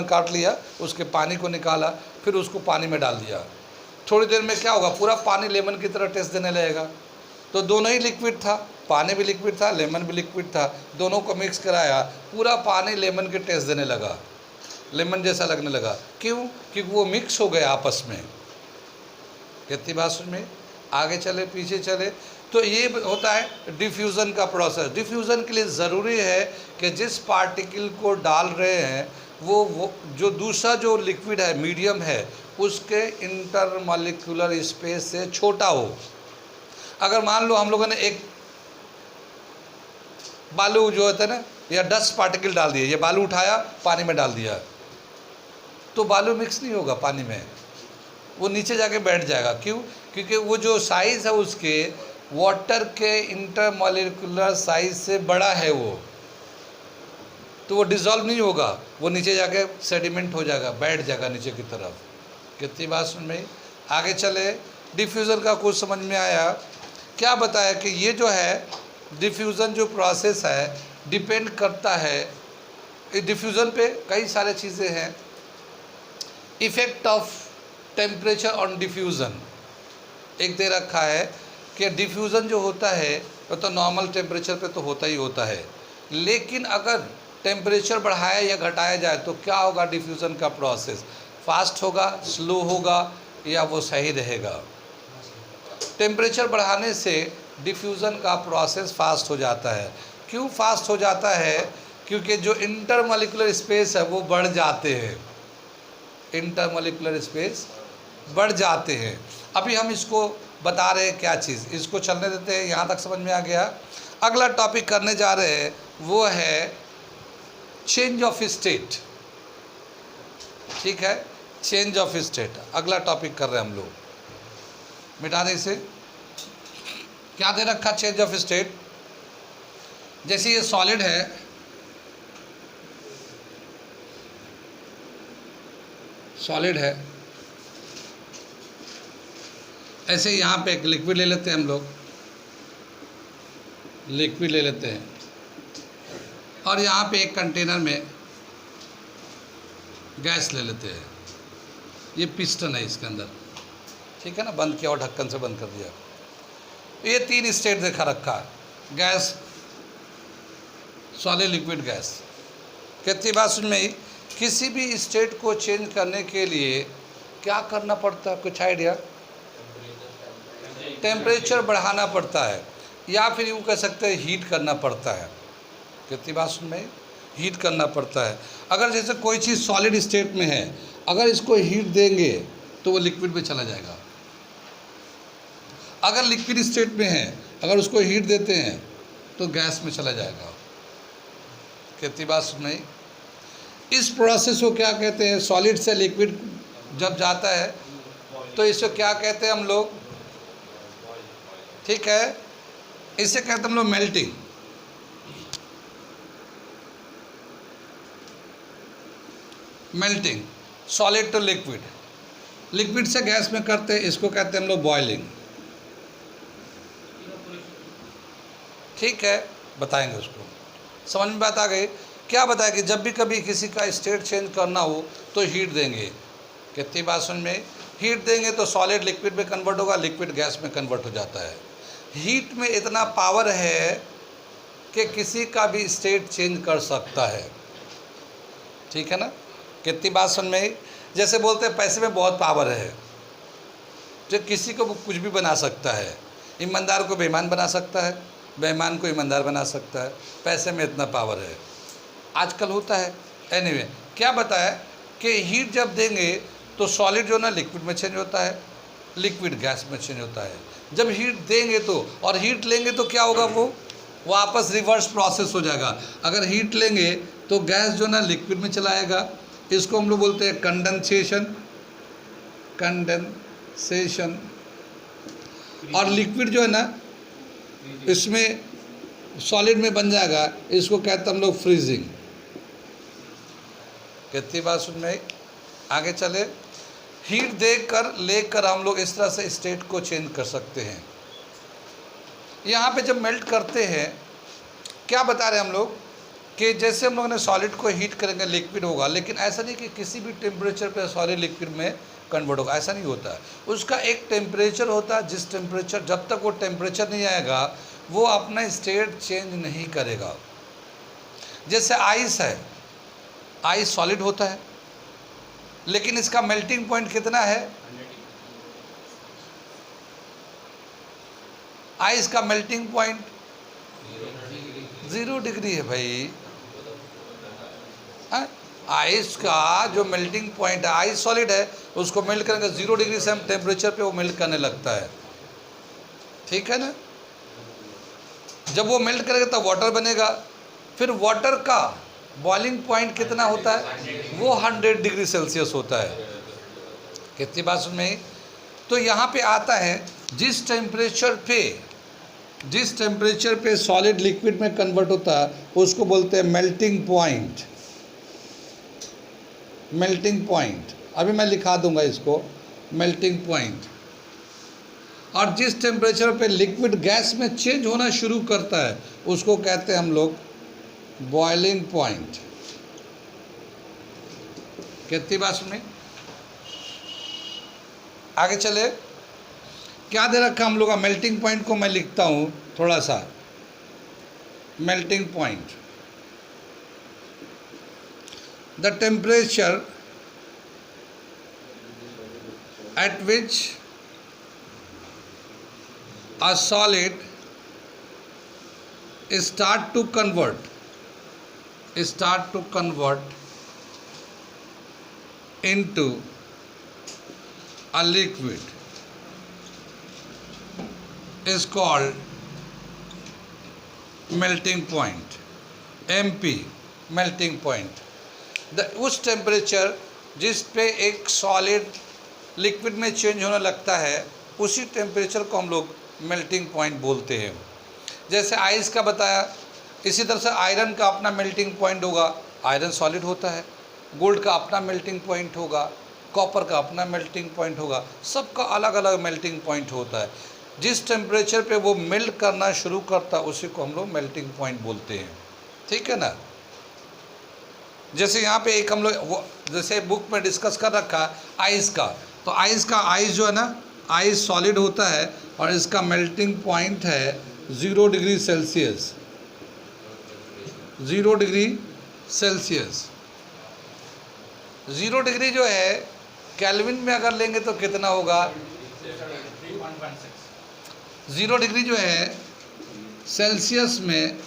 Speaker 1: काट लिया, उसके पानी को निकाला, फिर उसको पानी में डाल दिया। थोड़ी देर में क्या होगा, पूरा पानी लेमन की तरह टेस्ट देने लगेगा। तो दोनों ही लिक्विड था, पानी भी लिक्विड था, लेमन भी लिक्विड था, दोनों को मिक्स कराया, पूरा पानी लेमन के टेस्ट देने लगा, लेमन जैसा लगने लगा। क्यों? क्योंकि वो मिक्स हो गए आपस में। कितनी बात समझ में? आगे चले पीछे चले, तो ये होता है डिफ्यूज़न का प्रोसेस। डिफ्यूज़न के लिए ज़रूरी है कि जिस पार्टिकल को डाल रहे हैं वो जो दूसरा जो लिक्विड है, मीडियम है, उसके इंटरमॉलिक्यूलर स्पेस से छोटा हो। अगर मान लो हम लोगों ने एक बालू जो होता है ना, या 10 पार्टिकल डाल दिए, ये बालू उठाया पानी में डाल दिया, तो बालू मिक्स नहीं होगा पानी में, वो नीचे जाके बैठ जाएगा। क्यों? क्योंकि वो जो साइज़ है उसके वाटर के इंटरमॉलिक्यूलर साइज से बड़ा है वो, तो वो डिज़ोल्व नहीं होगा, वो नीचे जाके सेडिमेंट हो जाएगा, बैठ जाएगा नीचे की तरफ। कितनी बात सुन में? आगे चले, डिफ्यूज़न का कुछ समझ में आया? क्या बताया कि ये जो है डिफ्यूज़न जो प्रोसेस है डिपेंड करता है, इस डिफ्यूज़न पे कई सारे चीज़ें हैं। Effect of temperature on diffusion एक दे रखा है कि डिफ्यूज़न जो होता है वो तो नॉर्मल टेम्परेचर पे तो होता ही होता है, लेकिन अगर टेम्परेचर बढ़ाया या घटाया जाए तो क्या होगा? डिफ्यूज़न का प्रोसेस फास्ट होगा, स्लो होगा, या वो सही रहेगा? टेम्परेचर बढ़ाने से डिफ्यूज़न का प्रोसेस फास्ट हो जाता है। क्यों फास्ट हो जाता है? क्योंकि जो इंटरमॉलिक्यूलर स्पेस है वो बढ़ जाते हैं, इंटरमॉलिक्यूलर स्पेस बढ़ जाते हैं। अभी हम इसको बता रहे हैं क्या चीज़, इसको चलने देते हैं, यहाँ तक समझ में आ गया। अगला टॉपिक करने जा रहे हैं वो है चेंज ऑफ स्टेट। ठीक है, चेंज ऑफ स्टेट अगला टॉपिक कर रहे हैं हम लोग। मिटा दें इसे। क्या दे रखा? Change of state. जैसे ये सॉलिड है, सॉलिड है, ऐसे यहाँ पे एक लिक्विड ले लेते हैं हम लोग, लिक्विड ले लेते हैं, और यहाँ पे एक कंटेनर में गैस ले लेते हैं। ये पिस्टन है इसके अंदर, ठीक है ना, बंद किया और ढक्कन से बंद कर दिया। ये 3 स्टेट देखा रखा है, गैस, सॉलिड, लिक्विड, गैस। कितनी बात सुन में? किसी भी स्टेट को चेंज करने के लिए क्या करना पड़ता है? कुछ आइडिया? टेम्परेचर बढ़ाना पड़ता है, या फिर यूँ कह सकते हैं हीट करना पड़ता है। कितनी बात सुन में? हीट करना पड़ता है। अगर जैसे कोई चीज़ सॉलिड स्टेट में है, अगर इसको हीट देंगे तो वो लिक्विड में चला जाएगा। अगर लिक्विड स्टेट में है, अगर उसको हीट देते हैं तो गैस में चला जाएगा। कितनी बात सुन में? इस प्रोसेस को क्या कहते हैं? सॉलिड से लिक्विड जब जाता है तो इसको क्या कहते हैं हम लोग? ठीक है, इसे कहते हैं हम लोग melting. Melting, solid to liquid, liquid से गैस में करते हैं, इसको कहते हैं हम लोग बॉइलिंग। ठीक है, बताएंगे उसको। समझ में बात आ गई? क्या बताया कि जब भी कभी किसी का स्टेट चेंज करना हो तो हीट देंगे। कितनी बात सुन में? हीट देंगे तो सॉलिड लिक्विड में कन्वर्ट होगा, लिक्विड गैस में कन्वर्ट हो जाता है। हीट में इतना पावर है कि किसी का भी स्टेट चेंज कर सकता है। ठीक है ना? कितनी बात सुन में? जैसे बोलते हैं पैसे में बहुत पावर है, जो किसी को कुछ भी बना सकता है। ईमानदार को बेईमान बना सकता है, बेईमान को ईमानदार बना सकता है। पैसे में इतना पावर है, आजकल होता है। एनीवे, क्या बताया कि हीट जब देंगे तो सॉलिड जो ना लिक्विड में चेंज होता है, लिक्विड गैस में चेंज होता है। जब हीट देंगे तो, और हीट लेंगे तो क्या होगा, वो वापस रिवर्स प्रोसेस हो जाएगा। अगर हीट लेंगे तो गैस जो ना लिक्विड में चलाएगा, इसको हम लोग बोलते हैं कंडेंसेशन, कंडेंसेशन। और लिक्विड जो है ना इसमें सॉलिड में बन जाएगा, इसको कहते हैं हम लोग फ्रीजिंग। कितनी बात सुन में, आगे चले। हीट देकर लेकर हम लोग इस तरह से स्टेट को चेंज कर सकते हैं। यहाँ पे जब मेल्ट करते हैं, क्या बता रहे हैं हम लोग कि जैसे हम लोगों ने सॉलिड को हीट करेंगे लिक्विड होगा, लेकिन ऐसा नहीं कि किसी भी टेम्परेचर पे सॉलिड लिक्विड में कन्वर्ट होगा, ऐसा नहीं होता है। उसका एक टेम्परेचर होता है, जिस टेम्परेचर, जब तक वो टेम्परेचर नहीं आएगा वो अपना स्टेट चेंज नहीं करेगा। जैसे आइस है, आइस सॉलिड होता है लेकिन इसका मेल्टिंग पॉइंट कितना है, आइस का मेल्टिंग पॉइंट 0 डिग्री है भाई। आइस का जो मेल्टिंग पॉइंट है, आइस सॉलिड है, उसको मेल्ट करेंगे 0 डिग्री से हम टेम्परेचर पे वो मेल्ट करने लगता है, ठीक है ना। जब वो मेल्ट करेगा तब वाटर बनेगा। फिर वाटर का बॉइलिंग पॉइंट कितना होता है, वो 100 डिग्री सेल्सियस होता है। कितनी बात सुन में। तो यहाँ पे आता है जिस टेम्परेचर पे सॉलिड लिक्विड में कन्वर्ट होता है उसको बोलते हैं मेल्टिंग पॉइंट। मेल्टिंग पॉइंट अभी मैं लिखा दूंगा इसको, मेल्टिंग पॉइंट। और जिस टेम्परेचर पे लिक्विड गैस में चेंज होना शुरू करता है उसको कहते हैं हम लोग बॉइलिंग पॉइंट। कितनी बात सुनी, आगे चले। क्या दे रखा हम लोग का, मेल्टिंग पॉइंट को मैं लिखता हूं थोड़ा सा। Melting point, the temperature at which a solid start to convert into a liquid is called melting point, MP, melting point। उस टेम्परेचर जिस पे एक सॉलिड लिक्विड में चेंज होने लगता है उसी टेम्परेचर को हम लोग मेल्टिंग पॉइंट बोलते हैं। जैसे आइस का बताया, इसी तरह से आयरन का अपना मेल्टिंग पॉइंट होगा, आयरन सॉलिड होता है। गोल्ड का अपना मेल्टिंग पॉइंट होगा, कॉपर का अपना मेल्टिंग पॉइंट होगा, सबका अलग अलग मेल्टिंग पॉइंट होता है। जिस टेम्परेचर पे वो मेल्ट करना शुरू करता है उसी को हम लोग मेल्टिंग पॉइंट बोलते हैं, ठीक है ना। जैसे यहाँ पे एक हम लोग जैसे बुक में डिस्कस कर रखा आइस का, तो आइस जो है ना, आइस सॉलिड होता है और इसका मेल्टिंग पॉइंट है 0 degree Celsius. 0 degree Celsius, 0 degree जो है केल्विन में अगर लेंगे तो कितना होगा, 0 डिग्री जो है सेल्सियस में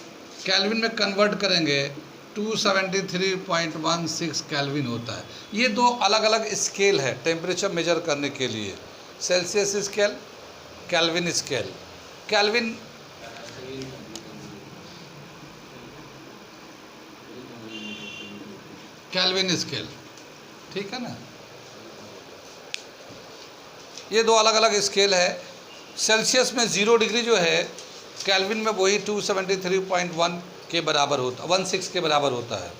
Speaker 1: केल्विन में कन्वर्ट करेंगे 273.16 केल्विन होता है। ये दो अलग अलग स्केल है टेम्परेचर मेजर करने के लिए, Celsius scale, kelvin scale. Kelvin scale, ठीक है ना। ये दो अलग अलग स्केल है। सेल्सियस में 0 डिग्री जो है केल्विन में वही 273.1 के बराबर होता, 16 के बराबर होता है।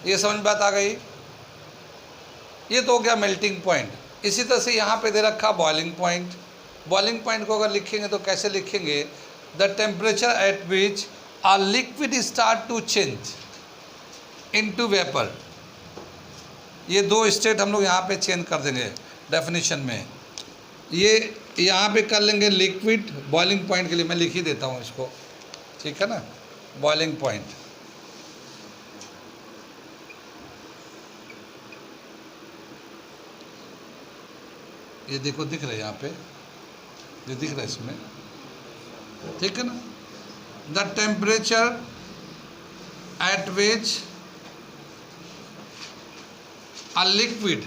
Speaker 1: ये समझ बात आ गई। ये तो हो गया मेल्टिंग पॉइंट। इसी तरह से यहाँ पे दे रखा बॉइलिंग पॉइंट। बॉइलिंग पॉइंट को अगर लिखेंगे तो कैसे लिखेंगे, the temperature at which a liquid start to change into vapour. ये दो स्टेट हम लोग यहाँ पे चेंज कर देंगे डेफिनेशन में। ये यहाँ पे कर लेंगे लिक्विड, बॉइलिंग पॉइंट के लिए मैं लिख ही देता हूँ इसको, ठीक है ना। बॉइलिंग पॉइंट, ये देखो दिख रहा है यहाँ पे, ये दिख रहा है इसमें, ठीक है ना। The temperature at which a liquid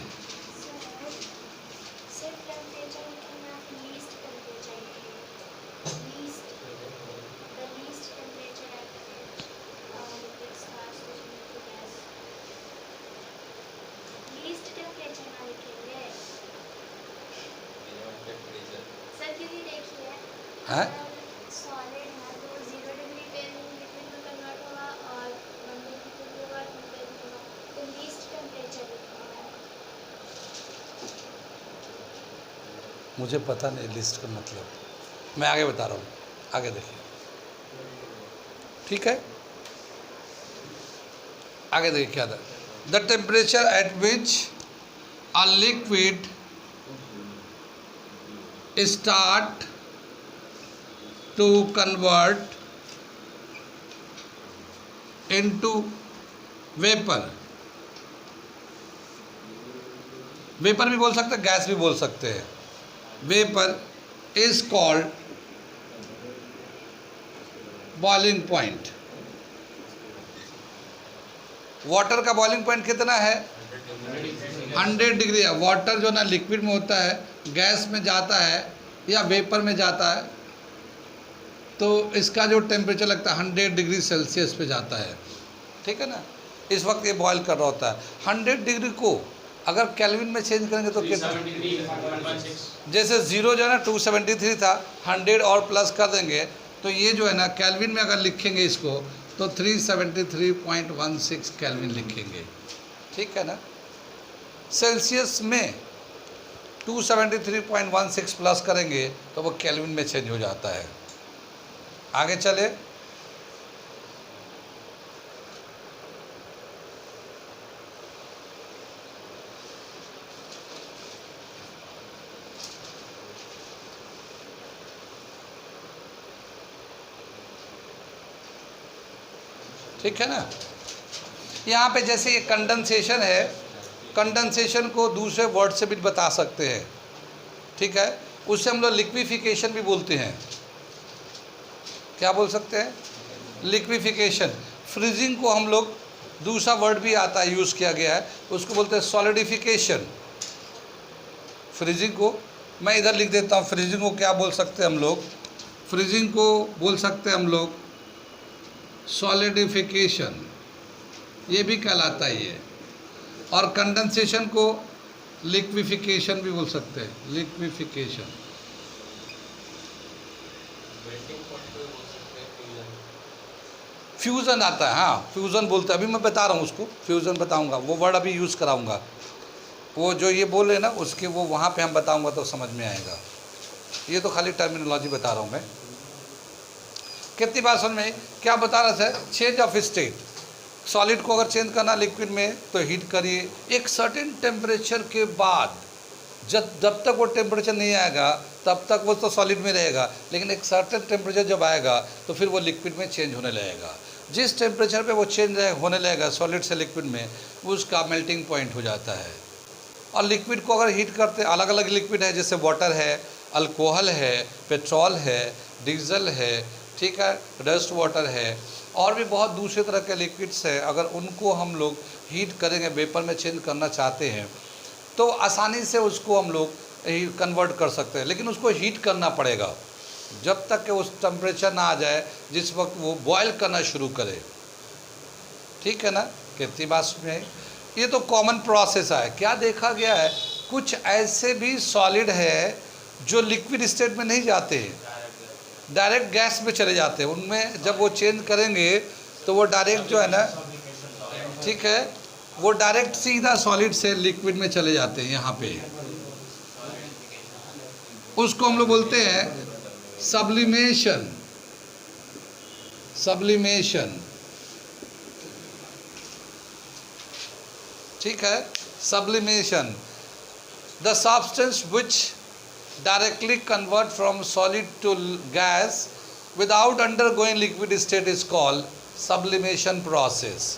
Speaker 1: हैं?
Speaker 2: अगर सॉलिड है तो 0 डिग्री पे लिक्विड में कन्वर्ट होगा और 1 डिग्री पे भी होगा, 2 पे भी होगा, तो लीस्ट टेम्परेचर लिखा है।
Speaker 1: मुझे पता नहीं लिस्ट का मतलब, मैं आगे बता रहा हूँ, आगे देखिए, ठीक है, आगे देखिए क्या था। The temperature at which a liquid start to convert into vapour, vapour भी बोल सकते हैं, गैस भी बोल सकते हैं, vapour is called boiling point. Water का बॉइलिंग पॉइंट कितना है? 100 डिग्री है। वाटर जो ना लिक्विड में होता है, गैस में जाता है या वेपर में जाता है, तो इसका जो टेम्परेचर लगता है 100 डिग्री सेल्सियस पे जाता है, ठीक है ना। इस वक्त ये बॉयल कर रहा होता है। 100 डिग्री को अगर केल्विन में चेंज करेंगे तो कितना, जैसे जीरो जो है ना 273 था, 100 और प्लस कर देंगे तो ये जो है ना केल्विन में अगर लिखेंगे इसको तो 373.16 केल्विन लिखेंगे, ठीक है ना। सेल्सियस में 273.16 प्लस करेंगे तो वो केल्विन में चेंज हो जाता है। आगे चले, ठीक है ना। यहाँ पे जैसे ये कंडेंसेशन है, कंडेंसेशन को दूसरे वर्ड से भी बता सकते हैं, ठीक है। उससे हम लोग लिक्विफिकेशन भी बोलते हैं। क्या बोल सकते हैं? लिक्विफिकेशन। फ्रीजिंग को हम लोग दूसरा वर्ड भी आता है, यूज़ किया गया है, उसको बोलते हैं सॉलिडिफिकेशन। फ्रीजिंग को मैं इधर लिख देता हूँ, फ्रीजिंग को क्या बोल सकते हैं हम लोग? फ्रीजिंग को बोल सकते हैं हम लोग सॉलिडिफिकेशन, ये भी कहलाता है ये। और कंडेंसेशन को लिक्विफिकेशन भी बोल सकते हैं, लिक्विफिकेशन। फ्यूज़न आता है, हाँ फ्यूज़न बोलते हैं, अभी मैं बता रहा हूँ उसको, फ्यूज़न बताऊँगा, वो वर्ड अभी यूज़ कराऊँगा। वो जो ये बोले ना उसके वो वहाँ पे हम बताऊँगा तो समझ में आएगा। ये तो खाली टर्मिनोलॉजी बता रहा हूँ मैं। कितनी बार समझ में क्या बता रहा था? चेंज ऑफ स्टेट, सॉलिड को अगर चेंज करना लिक्विड में तो हीट करिए, एक सर्टेन टेम्परेचर के बाद, जब तक वो टेम्परेचर नहीं आएगा तब तक वो तो सॉलिड में रहेगा, लेकिन एक सर्टेन टेम्परेचर जब आएगा तो फिर वो लिक्विड में चेंज होने लगेगा। जिस टेम्परेचर पे वो चेंज होने लगेगा सॉलिड से लिक्विड में, वो उसका मेल्टिंग पॉइंट हो जाता है। और लिक्विड को अगर हीट करते, अलग अलग लिक्विड है, जैसे वाटर है, अल्कोहल है, पेट्रोल है, डीजल है, ठीक है, डस्ट वाटर है, और भी बहुत दूसरे तरह के लिक्विड्स है। अगर उनको हम लोग हीट करेंगे, वेपर में चेंज करना चाहते हैं, तो आसानी से उसको हम लोग कन्वर्ट कर सकते हैं, लेकिन उसको हीट करना पड़ेगा जब तक कि उस टेम्परेचर ना आ जाए जिस वक्त वो बॉयल करना शुरू करे, ठीक है ना। कितनी बात में ये तो कॉमन प्रोसेस है। क्या देखा गया है, कुछ ऐसे भी सॉलिड है जो लिक्विड स्टेट में नहीं जाते हैं, डायरेक्ट गैस में चले जाते हैं। उनमें जब वो चेंज करेंगे तो वो डायरेक्ट जो है ना, ठीक है, वो डायरेक्ट सीधा सॉलिड से लिक्विड में चले जाते हैं। यहाँ पे उसको हम लोग बोलते हैं सब्लिमेशन, सब्लिमेशन, ठीक है, sublimation. The substance which directly convert from solid to gas without undergoing liquid state is called sublimation process.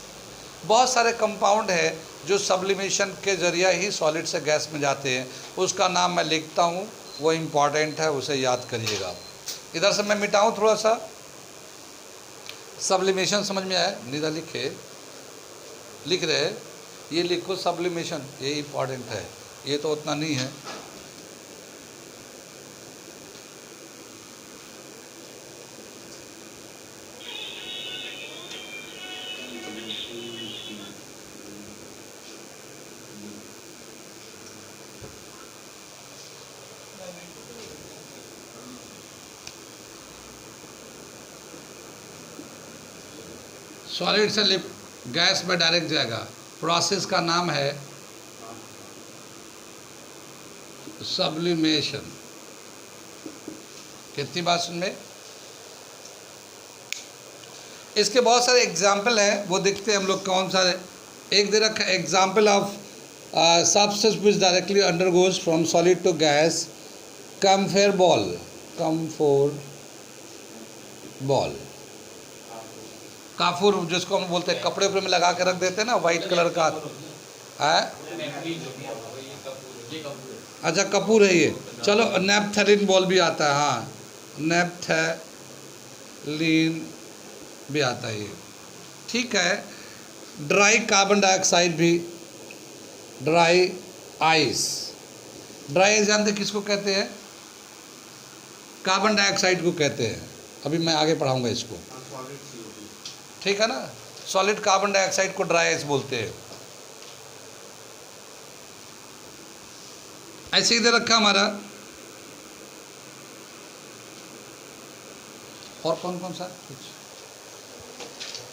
Speaker 1: बहुत सारे कंपाउंड है जो सब्लिमेशन के जरिए ही सॉलिड से गैस में जाते हैं, उसका नाम मैं लिखता हूँ, वो इम्पॉर्टेंट है, उसे याद करिएगा। इधर से मैं मिटाऊँ थोड़ा सा, सब्लिमेशन समझ में आया? निदा लिखे, लिख रहे, ये लिखो सब्लिमेशन, ये इम्पॉर्टेंट है, ये तो उतना नहीं है। सॉलिड से गैस में डायरेक्ट जाएगा। प्रोसेस का नाम है सब्लिमेशन। कितनी बात सुन में? इसके बहुत सारे एग्जाम्पल हैं, वो देखते हैं हम लोग कौन सा। एक दे रखा है example of substance which directly undergoes from solid to gas, camphor ball, Kafur जिसको हम बोलते हैं, कपड़े पर में लगा के रख देते हैं ना, वाइट कलर का है। अच्छा कपूर है ये। चलो नेपथलीन बॉल भी आता है, हाँ नेपथलीन भी आता है ये, ठीक है। ड्राई कार्बन डाइऑक्साइड भी, ड्राई आइस। ड्राई आइस जानते किसको कहते हैं? कार्बन डाइऑक्साइड को कहते हैं। अभी मैं आगे पढ़ाऊंगा इसको, ठीक है ना। सॉलिड कार्बन डाइऑक्साइड को ड्राई आइस बोलते हैं। ऐसे इधर रखा हमारा, और कौन कौन सा कुछ,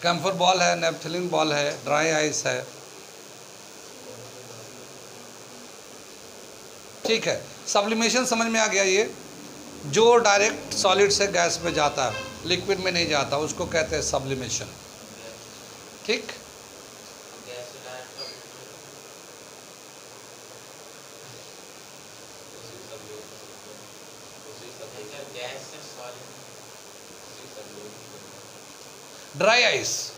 Speaker 1: कैम्फर बॉल है, नेपथलीन बॉल है, ड्राई आइस है, ठीक है। सब्लिमेशन समझ में आ गया। ये जो डायरेक्ट सॉलिड से गैस में जाता है, लिक्विड में नहीं जाता, उसको कहते हैं सब्लिमेशन, ठीक। ड्राई आइस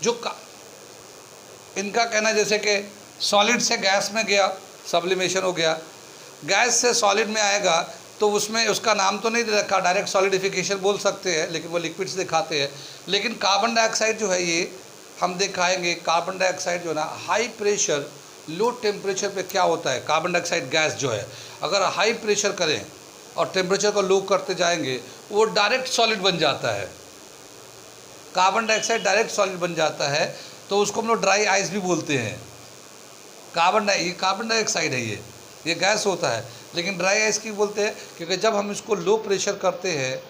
Speaker 1: जो इनका कहना जैसे कि सॉलिड से गैस में गया, सब्लिमेशन हो गया, गैस से सॉलिड में आएगा, तो उसमें उसका नाम तो नहीं दे रखा, डायरेक्ट सॉलिडिफिकेशन बोल सकते हैं, लेकिन वो लिक्विड्स दिखाते हैं। लेकिन कार्बन डाइऑक्साइड जो है, ये हम दिखाएंगे। कार्बन डाइऑक्साइड जो है ना, हाई प्रेशर लो टेम्परेचर पे क्या होता है, कार्बन डाइऑक्साइड गैस जो है, अगर हाई प्रेशर करें और टेम्परेचर को लो करते जाएंगे, वो डायरेक्ट सॉलिड बन जाता है। कार्बन डाइऑक्साइड डायरेक्ट सॉलिड बन जाता है, तो उसको हम लोग ड्राई आइस भी बोलते हैं। ये कार्बन डाइऑक्साइड है, ये गैस होता है, लेकिन ड्राई आइस की बोलते हैं क्योंकि जब हम इसको लो प्रेशर करते हैं,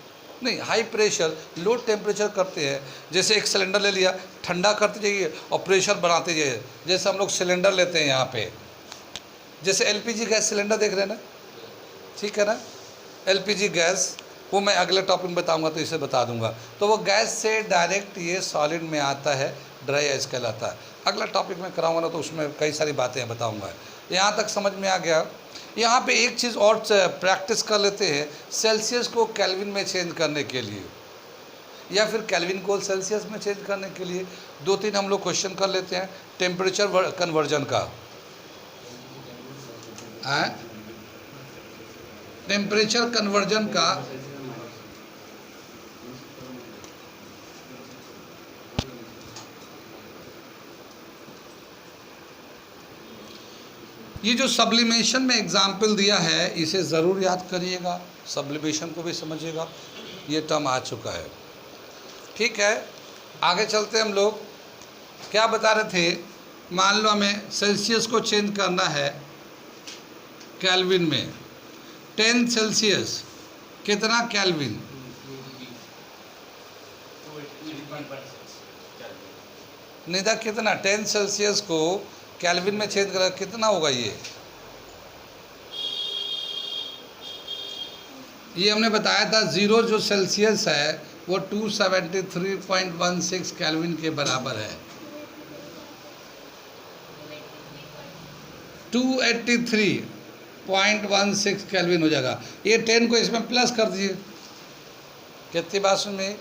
Speaker 1: नहीं हाई प्रेशर लो टेम्परेचर करते हैं, जैसे एक सिलेंडर ले लिया, ठंडा करते जाइए और प्रेशर बढ़ाते जाइए। जैसे हम लोग सिलेंडर लेते हैं यहाँ पे, जैसे एलपीजी गैस सिलेंडर देख रहे हैं ना, ठीक है ना, एलपीजी गैस, वो मैं अगले टॉपिक में बताऊंगा तो इसे बता दूंगा। तो वो गैस से डायरेक्ट ये सॉलिड में आता है, ड्राई आइस कहलाता है। अगला टॉपिक में कराऊंगा ना, तो उसमें कई सारी बातें बताऊंगा। यहाँ तक समझ में आ गया। यहाँ पे एक चीज़ और प्रैक्टिस कर लेते हैं, सेल्सियस को केल्विन में चेंज करने के लिए, या फिर केल्विन को सेल्सियस में चेंज करने के लिए 2-3 हम लोग क्वेश्चन कर लेते हैं टेम्परेचर कन्वर्जन का। टेम्परेचर कन्वर्जन का ये जो सब्लिमेशन में एग्जाम्पल दिया है, इसे ज़रूर याद करिएगा, सब्लिमेशन को भी समझिएगा। ये टर्म आ चुका है, ठीक है। आगे चलते हम लोग, क्या बता रहे थे, मान लो हमें सेल्सियस को चेंज करना है केल्विन में। 10 सेल्सियस कितना केल्विन? निदा कितना? 10 सेल्सियस को केल्विन में चेंज करा कितना होगा? ये हमने बताया था, 0 जो सेल्सियस है वो 273.16 केल्विन के बराबर है। 283.16 केल्विन हो जाएगा। ये 10 को इसमें प्लस कर दीजिए। कितनी बात सुन में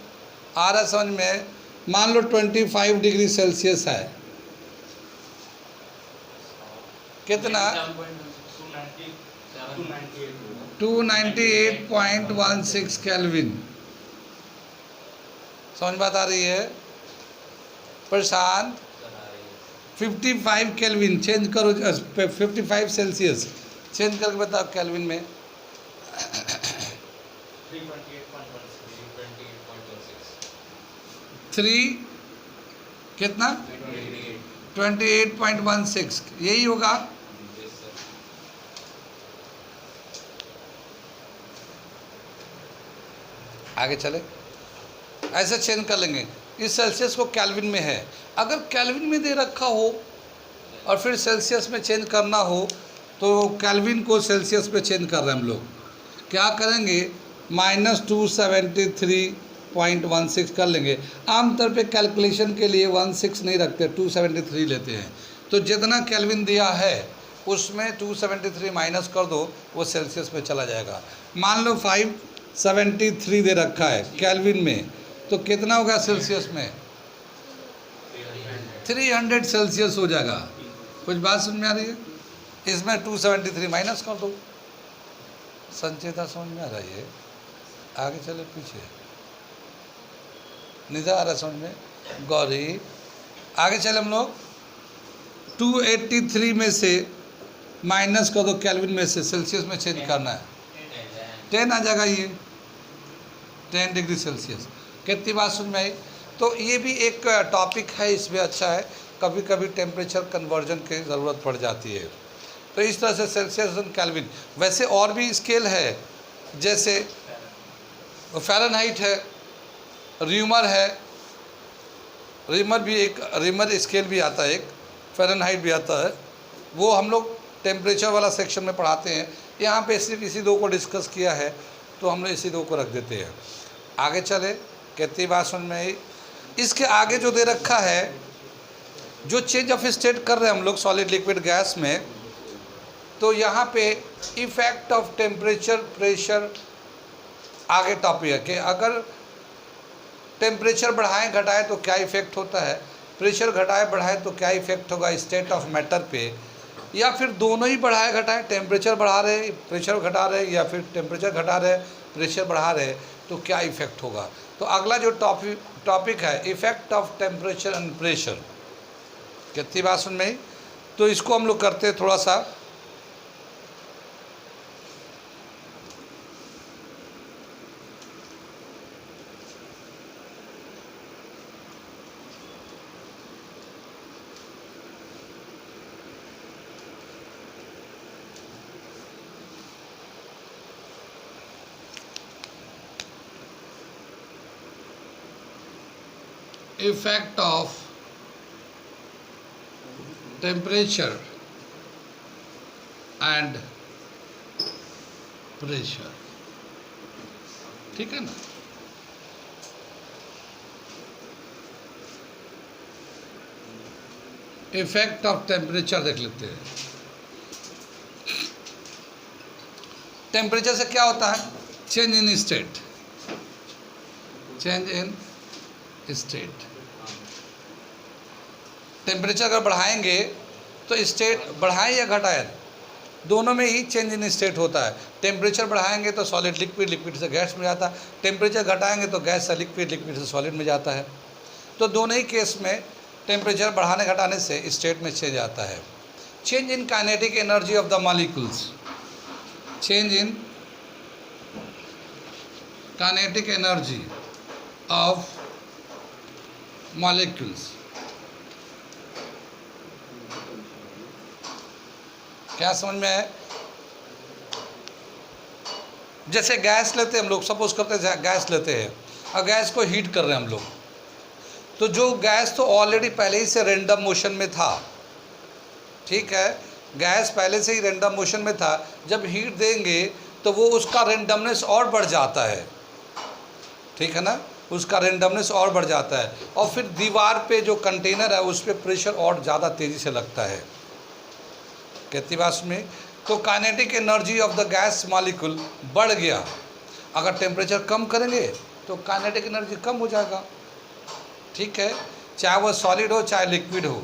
Speaker 1: आ रहा समझ में? मान लो 25 डिग्री सेल्सियस है, कितना? 298.16 केल्विन। समझ बात आ रही है प्रशांत? 55 केल्विन चेंज करो, 55 सेल्सियस चेंज करके बताओ केल्विन में। 3 कितना? 28.16, यही होगा। आगे चले, ऐसे चेंज कर लेंगे। इस सेल्सियस को केल्विन में है। अगर केल्विन में दे रखा हो और फिर सेल्सियस में चेंज करना हो तो केल्विन को सेल्सियस पे चेंज कर रहे हैं हम लोग। क्या करेंगे, -273.16 कर लेंगे। आमतौर पे कैलकुलेशन के लिए 16 नहीं रखते, 273 लेते हैं। तो जितना केल्विन दिया है उसमें 273 माइनस कर दो, वो सेल्सियस में चला जाएगा। मान लो 573 दे रखा है केल्विन में, तो कितना होगा सेल्सियस में? 300 सेल्सियस हो जाएगा। कुछ बात समझ में आ रही है? इसमें 273 माइनस कर दो। संचेता समझ में आ रही है? आगे चले पीछे निदा आ रहा समझ में? गौरी आगे चले हम लोग। 283 में से माइनस कर दो केल्विन में से, सेल्सियस में चेंज करना है, 10 आ जाएगा। ये 10 डिग्री सेल्सियस। कितनी बात समझ में आई? तो ये भी एक टॉपिक है, इसमें अच्छा है, कभी कभी टेम्परेचर कन्वर्जन की ज़रूरत पड़ जाती है। तो इस तरह से सेल्सियस एंड केल्विन। वैसे और भी स्केल है, जैसे फ़ारेनहाइट है, र्यूमर है, र्यूमर भी एक, र्यूमर स्केल भी आता है, एक फ़ारेनहाइट भी आता है। वो हम लोग टेम्परेचर वाला सेक्शन में पढ़ाते हैं। यहाँ पे सिर्फ इसी दो को डिस्कस किया है, तो हम लोग इसी दो को रख देते हैं। आगे चले, कितनी बात समझ में आई? इसके आगे जो दे रखा है, जो चेंज ऑफ स्टेट कर रहे हैं हम लोग सॉलिड लिक्विड गैस में, तो यहाँ पे इफेक्ट ऑफ टेम्परेचर प्रेशर आगे टॉपिक है कि अगर टेम्परेचर बढ़ाएं घटाएं तो क्या इफेक्ट होता है, प्रेशर घटाएं बढ़ाएं तो क्या इफेक्ट होगा स्टेट ऑफ मैटर पे, या फिर दोनों ही बढ़ाएं घटाएं, टेम्परेचर बढ़ा रहे प्रेशर घटा रहे, या फिर टेम्परेचर घटा रहे प्रेशर बढ़ा रहे, तो क्या इफेक्ट होगा। तो अगला जो टॉपिक है effect of temperature and pressure. कितनी बात सुन में? तो इसको हम लोग करते हैं थोड़ा सा। Effect of temperature and pressure, ठीक है ना? इफेक्ट ऑफ टेम्परेचर देख लेते हैं। टेम्परेचर से क्या होता है? Change in state, change in state. Temperature अगर बढ़ाएंगे तो स्टेट बढ़ाएं या घटाएं, दोनों में ही चेंज इन स्टेट होता है। टेम्परेचर बढ़ाएंगे तो सॉलिड लिक्विड, लिक्विड से गैस में जाता है। टेम्परेचर घटाएंगे तो गैस से लिक्विड, लिक्विड से सॉलिड में जाता है। तो दोनों ही केस में टेम्परेचर बढ़ाने घटाने से स्टेट में चेंज आता है। Change in kinetic energy of the molecules, change in kinetic energy of molecules. क्या समझ में है? जैसे गैस लेते हैं हम लोग, सपोज करते हैं गैस लेते हैं और गैस को हीट कर रहे हैं हम लोग, तो जो गैस तो ऑलरेडी पहले ही से रेंडम मोशन में था, ठीक है, गैस पहले से ही रेंडम मोशन में था। जब हीट देंगे तो वो उसका रेंडमनेस और बढ़ जाता है, ठीक है ना, उसका रेंडमनेस और बढ़ जाता है। और फिर दीवार पे जो कंटेनर है उस पर प्रेशर और ज़्यादा तेज़ी से लगता है। कितनी बात में? तो kinetic energy of the gas molecule बढ़ गया। अगर टेम्परेचर कम करेंगे तो काइनेटिक एनर्जी कम हो जाएगा, ठीक है, चाहे वो सॉलिड हो चाहे लिक्विड हो,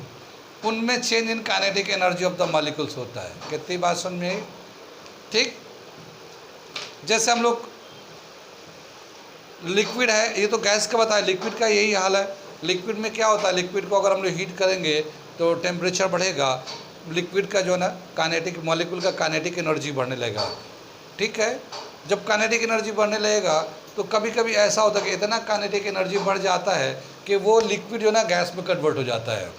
Speaker 1: उनमें change in kinetic energy of the molecules होता है। कितनी बात समझ में आई? ठीक, जैसे हम लोग लिक्विड है, ये तो गैस का बताया, लिक्विड का यही हाल है। लिक्विड में क्या होता है, लिक्विड को अगर हम लोग हीट करेंगे तो टेम्परेचर बढ़ेगा, लिक्विड का जो है ना काइनेटिक मॉलिक्यूल का काइनेटिक एनर्जी बढ़ने लगेगा, ठीक है। जब काइनेटिक एनर्जी बढ़ने लगेगा तो कभी कभी ऐसा होता है कि इतना काइनेटिक एनर्जी बढ़ जाता है कि वो लिक्विड जो है ना गैस में कन्वर्ट हो जाता है।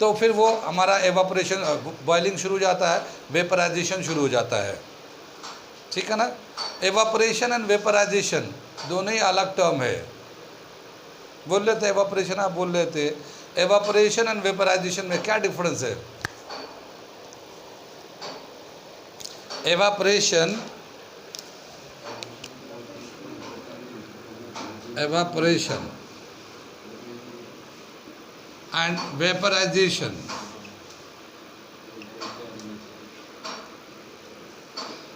Speaker 1: तो फिर वो हमारा एवापोरेशन, बॉइलिंग शुरू हो जाता है, वेपराइजेशन शुरू हो जाता है, ठीक है ना। एवापोरेशन एंड वेपराइजेशन दोनों ही अलग टर्म है, बोल रहे थे एवापोरेशन, आप बोल रहे थे एवापोरेशन एंड वेपराइजेशन में क्या डिफरेंस है? एवापोरेशन एंड वेपराइजेशन,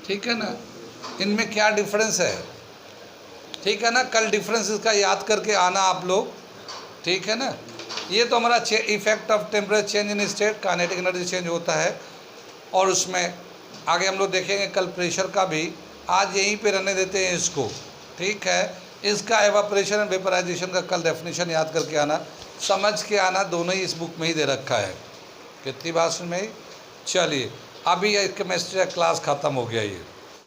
Speaker 1: ठीक है ना, इनमें क्या डिफरेंस है? ठीक है ना, कल डिफरेंस इसका याद करके आना आप लोग, ठीक है ना। ये तो हमारा effect of temperature change in state, kinetic energy change होता है, और उसमें आगे हम लोग देखेंगे कल प्रेशर का भी। आज यहीं पे रहने देते हैं इसको, ठीक है। इसका एवापोरेशन एंड वेपराइजेशन का कल डेफिनेशन याद करके आना, समझ के आना, दोनों ही इस बुक में ही दे रखा है। कितनी बात में ही। चलिए अभी ये केमिस्ट्री का क्लास ख़त्म हो गया ये।